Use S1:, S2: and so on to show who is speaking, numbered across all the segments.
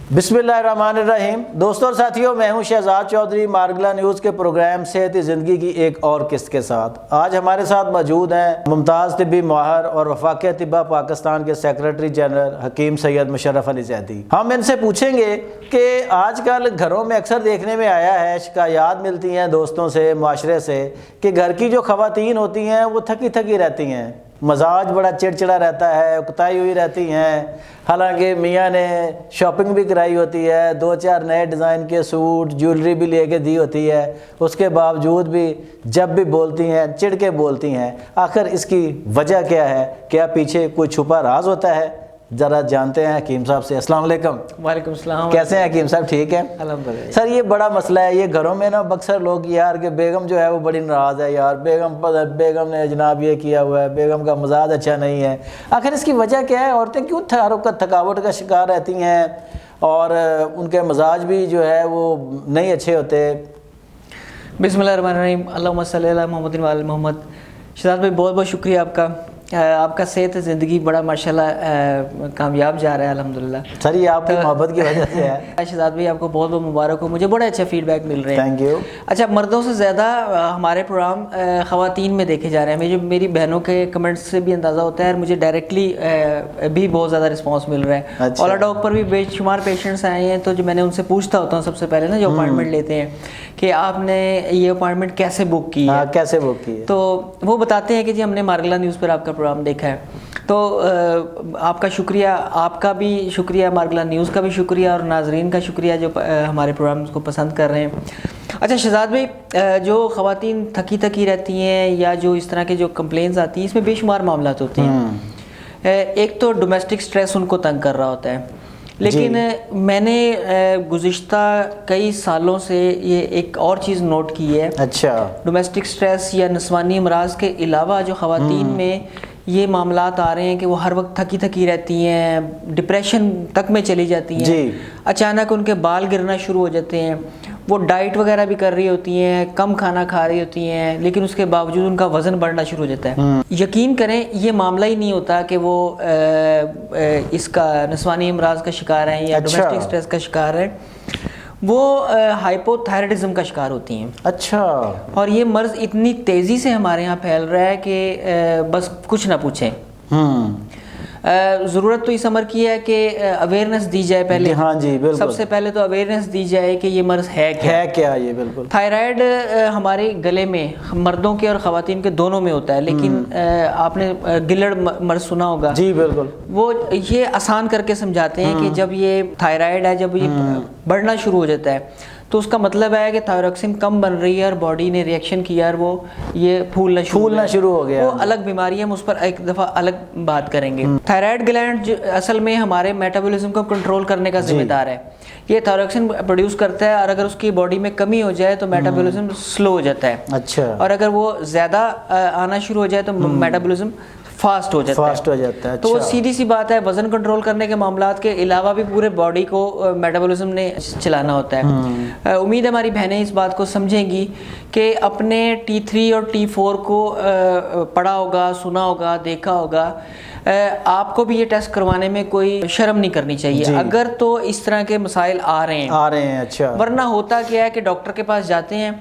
S1: بسم اللہ الرحمن الرحیم۔ دوستوں اور ساتھیوں، میں ہوں شہزاد چودھری، مارگلا نیوز کے پروگرام صحت زندگی کی ایک اور قسط کے ساتھ۔ آج ہمارے ساتھ موجود ہیں ممتاز طبی ماہر اور وفاق طب پاکستان کے سیکرٹری جنرل حکیم سید مشرف علی زیدی۔ ہم ان سے پوچھیں گے کہ آج کل گھروں میں اکثر دیکھنے میں آیا ہے، شکایات ملتی ہیں دوستوں سے، معاشرے سے، کہ گھر کی جو خواتین ہوتی ہیں وہ تھکی تھکی رہتی ہیں، مزاج بڑا چڑچڑا رہتا ہے، اکتائی ہوئی رہتی ہیں۔ حالانکہ میاں نے شاپنگ بھی کرائی ہوتی ہے، 2-4 نئے ڈیزائن کے سوٹ، جیولری بھی لے کے دی ہوتی ہے، اس کے باوجود بھی جب بھی بولتی ہیں چڑ کے بولتی ہیں۔ آخر اس کی وجہ کیا ہے؟ کیا پیچھے کوئی چھپا راز ہوتا ہے؟ ذرا جانتے ہیں حکیم صاحب سے۔ السلام علیکم۔
S2: وعلیکم السلام۔
S1: کیسے ہیں حکیم صاحب؟ ٹھیک ہیں
S2: الحمدللہ۔
S1: سر، یہ بڑا مسئلہ ہے یہ گھروں میں نا، اکثر لوگ یار کہ بیگم جو ہے وہ بڑی ناراض ہے، یار بیگم نے جناب یہ کیا ہوا ہے، بیگم کا مزاج اچھا نہیں ہے۔ آخر اس کی وجہ کیا ہے؟ عورتیں کیوں تھکاوٹ کا شکار رہتی ہیں اور ان کے مزاج بھی جو ہے وہ نہیں اچھے ہوتے؟
S2: بسم اللہ الرحمن الرحیم۔ اللہم صلی علی محمد و علی محمد۔ شہزاد بھائی بہت بہت شکریہ آپ کا۔ آپ کا صحت زندگی بڑا ماشاءاللہ کامیاب جا رہا ہے الحمدللہ۔
S1: سر یہ آپ کی محبت کی وجہ سے ہے۔
S2: شہزاد بھائی آپ کو بہت بہت مبارک ہو، مجھے بڑا اچھا فیڈ بیک مل رہے ہیں۔
S1: Thank you.
S2: اچھا، مردوں سے زیادہ ہمارے پروگرام خواتین میں دیکھے جا رہے ہیں۔ میری بہنوں کے کمنٹس سے بھی اندازہ ہوتا ہے اور مجھے ڈائریکٹلی بھی بہت زیادہ رسپانس مل رہا ہے۔ اولا ڈاک پر بھی بے شمار پیشنٹس آئے ہیں، تو جو میں نے ان سے پوچھتا ہوتا ہوں سب سے پہلے نا، جو اپوائنٹمنٹ لیتے ہیں، کہ آپ نے یہ اپوائنٹمنٹ کیسے بک کی ہے،
S1: کیسے بک کی ہے،
S2: تو وہ بتاتے ہیں کہ جی ہم نے مارگلا نیوز پر آپ کا پروگرام دیکھا ہے۔ تو آپ کا شکریہ، آپ کا بھی شکریہ، مارگلا نیوز کا بھی شکریہ، اور ناظرین کا شکریہ جو ہمارے پروگرامز کو پسند کر رہے ہیں۔ اچھا شہزاد بھائی، جو خواتین تھکی تھکی رہتی ہیں یا جو اس طرح کے جو کمپلینز آتی ہیں، اس میں بے شمار معاملات ہوتے ہیں۔ ایک تو ڈومیسٹک سٹریس ان کو تنگ کر رہا ہوتا ہے، لیکن میں نے گزشتہ کئی سالوں سے یہ ایک اور چیز نوٹ کی ہے۔
S1: اچھا،
S2: ڈومیسٹک سٹریس یا نسوانی امراض کے علاوہ جو خواتین میں یہ معاملات آ رہے ہیں کہ وہ ہر وقت تھکی تھکی رہتی ہیں، ڈپریشن تک میں چلی جاتی ہیں، اچانک ان کے بال گرنا شروع ہو جاتے ہیں، وہ ڈائٹ وغیرہ بھی کر رہی ہوتی ہیں، کم کھانا کھا رہی ہوتی ہیں، لیکن اس کے باوجود ان کا وزن بڑھنا شروع ہو جاتا ہے۔ یقین کریں یہ معاملہ ہی نہیں ہوتا کہ وہ اس کا نسوانی امراض کا شکار ہیں یا ڈومیسٹک سٹریس کا شکار ہیں، وہ ہائپو تھائرائڈزم کا شکار ہوتی ہیں۔
S1: اچھا،
S2: اور یہ مرض اتنی تیزی سے ہمارے ہاں پھیل رہا ہے کہ بس کچھ نہ پوچھیں۔ ضرورت تو اس امر کی ہے کہ اویئرنیس دی جائے پہلے۔
S1: ہاں جی بالکل،
S2: سب سے پہلے تو اویئرنیس دی جائے کہ یہ مرض ہے کیا
S1: یہ بالکل۔
S2: تھائرائڈ ہمارے گلے میں مردوں کے اور خواتین کے دونوں میں ہوتا ہے، لیکن آپ نے گلڑ مرض سنا ہوگا۔
S1: جی بالکل۔
S2: وہ یہ آسان کر کے سمجھاتے ہیں کہ جب یہ تھائرائڈ ہے، جب یہ بڑھنا شروع ہو جاتا ہے، تو اس کا مطلب ہے کہ تھائروکسین کم بن رہی ہے اور باڈی نے ریئیکشن کیا اور وہ یہ پھولنا شروع ہو گیا۔ وہ الگ بیماری ہے، ہم اس پر ایک دفعہ الگ بات کریں گے۔ تھائرائڈ گلینڈ اصل میں ہمارے میٹابولزم کو کنٹرول کرنے کا ذمہ دار ہے۔ یہ تھائروکسین پروڈیوس کرتا ہے، اور اگر اس کی باڈی میں کمی ہو جائے تو میٹابولزم سلو ہو جاتا ہے۔
S1: اچھا،
S2: اور اگر وہ زیادہ آنا شروع ہو جائے تو میٹابولزم فاسٹ ہو جاتا ہے۔ تو وہ سیدھی سی بات ہے، وزن کنٹرول کرنے کے معاملات کے علاوہ بھی پورے باڈی کو میٹابولزم نے چلانا ہوتا ہے۔ امید ہے ہماری بہنیں اس بات کو سمجھیں گی کہ اپنے T3 اور T4 کو پڑھا ہوگا، سنا ہوگا، دیکھا ہوگا۔ آپ کو بھی یہ ٹیسٹ کروانے میں کوئی شرم نہیں کرنی چاہیے اگر تو اس طرح کے مسائل آ رہے ہیں۔
S1: اچھا،
S2: ورنہ ہوتا کیا ہے کہ ڈاکٹر کے پاس جاتے ہیں،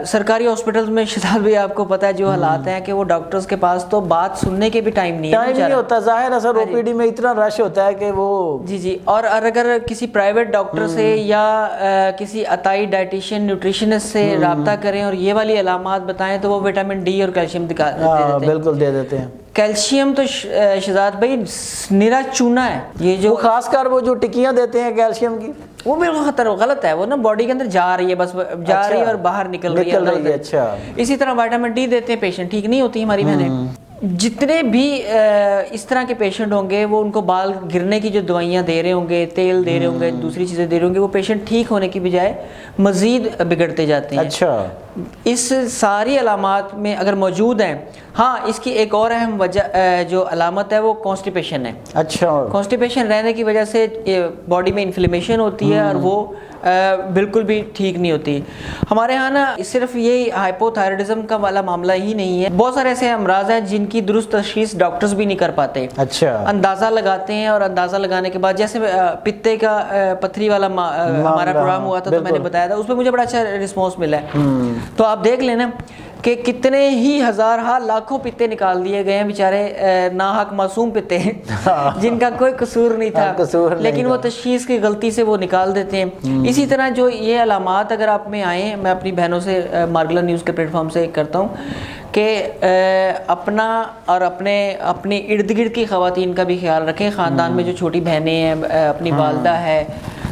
S2: سرکاری ہاسپٹلز میں شہزاد بھی آپ کو پتہ ہے جو حالات ہیں کہ وہ ڈاکٹرز کے پاس تو بات سننے کے بھی ٹائم نہیں
S1: ہوتا، ظاہر ہے سر، او پی ڈی میں اتنا رش ہوتا ہے کہ وہ
S2: جی اور اگر کسی پرائیویٹ ڈاکٹر سے یا کسی عطائی ڈائٹیشین نیوٹریشنسٹ سے رابطہ کریں اور یہ والی علامات بتائیں تو وہ وٹامن ڈی اور کیلشیم
S1: بالکل دے دیتے ہیں۔
S2: کیلشیم تو شہزاد بھائی نرا چونا ہے، یہ جو
S1: خاص کر وہ جو ٹکیاں دیتے ہیں کیلشیم کی،
S2: وہ بالکل غلط ہے، وہ نا باڈی کے اندر جا رہی ہے، بس جا رہی ہے اور باہر نکل رہی ہے۔
S1: اچھا،
S2: اسی طرح وٹامن ڈی دیتے ہیں پیشنٹ، ٹھیک نہیں ہوتی ہماری بہنیں۔ جتنے بھی اس طرح کے پیشنٹ ہوں گے، وہ ان کو بال گرنے کی جو دوائیاں دے رہے ہوں گے، تیل دے رہے ہوں گے، دوسری چیزیں دے رہے ہوں گے، وہ پیشنٹ ٹھیک ہونے کی بجائے مزید بگڑتے جاتے ہیں۔
S1: اچھا،
S2: اس ساری علامات میں اگر موجود ہیں، ہاں اس کی ایک اور اہم وجہ جو علامت ہے وہ کانسٹیپیشن ہے۔
S1: اچھا،
S2: کانسٹیپیشن رہنے کی وجہ سے باڈی میں انفلیمیشن ہوتی ہے اور وہ بالکل بھی ٹھیک نہیں ہوتی۔ ہمارے ہاں نا صرف یہی ہائپوتھائرائڈزم کا والا معاملہ ہی نہیں ہے، بہت سارے ایسے امراض ہیں جن کی درست تشخیص ڈاکٹرز بھی نہیں کر پاتے۔
S1: اچھا،
S2: اندازہ لگاتے ہیں اور اندازہ لگانے کے بعد، جیسے پتے کا پتھری والا ہمارا پروگرام ہوا تھا تو میں نے بتایا تھا، اس پہ مجھے بڑا اچھا رسپانس ملا ہے۔ تو آپ دیکھ لینا کہ کتنے ہی ہزار لاکھوں پتے نکال دیے گئے ہیں بیچارے ناحق معصوم پتے جن کا کوئی قصور نہیں تھا، لیکن وہ تشخیص کی غلطی سے وہ نکال دیتے ہیں۔ اسی طرح جو یہ علامات اگر آپ میں آئیں، میں اپنی بہنوں سے مارگلا نیوز کے پلیٹ فارم سے کرتا ہوں کہ اپنا اور اپنے ارد گرد کی خواتین کا بھی خیال رکھیں، خاندان میں جو چھوٹی بہنیں ہیں، اپنی والدہ ہے،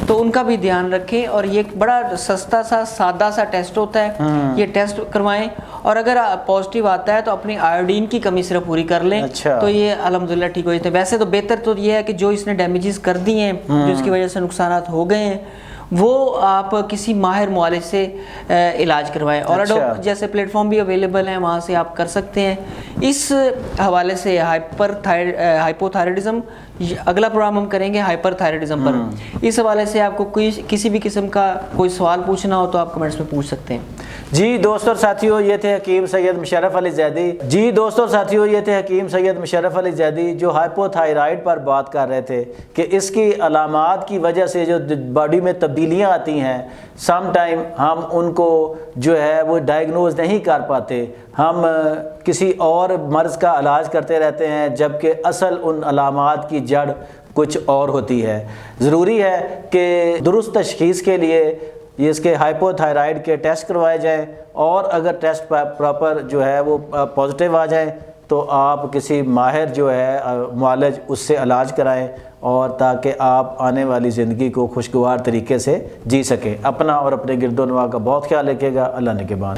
S2: تو ان کا بھی دھیان رکھیں۔ اور یہ بڑا سستا سا سادہ سا ٹیسٹ ہوتا ہے، یہ ٹیسٹ کروائیں، اور اگر پازیٹیو آتا ہے تو اپنی آیوڈین کی کمی صرف پوری کر لیں، تو یہ الحمدللہ ٹھیک ہو جاتے ہیں۔ ویسے تو بہتر تو یہ ہے کہ جو اس نے ڈیمیجز کر دی ہیں، جو اس کی وجہ سے نقصانات ہو گئے ہیں، وہ آپ کسی ماہر معالج سے علاج کروائیں۔ اور جیسے پلیٹ فارم بھی اویلیبل ہیں، وہاں سے آپ کر سکتے ہیں۔ اس حوالے سے ہائپوتھائرائڈزم، اگلا پروگرام ہم کریں گے ہائپر تھائرائڈزم پر۔ اس حوالے سے آپ کو کسی بھی قسم کا کوئی سوال پوچھنا ہو تو آپ کمنٹس میں پوچھ سکتے ہیں۔
S1: جی دوستوں اور ساتھیوں، یہ تھے حکیم سید مشرف علی زیدی جو ہائپوتھائرائڈ پر بات کر رہے تھے کہ اس کی علامات کی وجہ سے جو باڈی میں تبدیلیاں آتی ہیں، سم ٹائم ہم ان کو جو ہے وہ ڈائیگنوز نہیں کر پاتے، ہم کسی اور مرض کا علاج کرتے رہتے ہیں، جبکہ اصل ان علامات کی جڑ کچھ اور ہوتی ہے۔ ضروری ہے کہ درست تشخیص کے لیے یہ اس کے ہائپوتھائرائڈ کے ٹیسٹ کروائے جائیں، اور اگر ٹیسٹ پراپر جو ہے وہ پازیٹیو آ جائیں تو آپ کسی ماہر جو ہے معالج اس سے علاج کرائیں، اور تاکہ آپ آنے والی زندگی کو خوشگوار طریقے سے جی سکیں۔ اپنا اور اپنے گرد و نواح کا بہت خیال رکھیے گا۔ اللہ نگہبان۔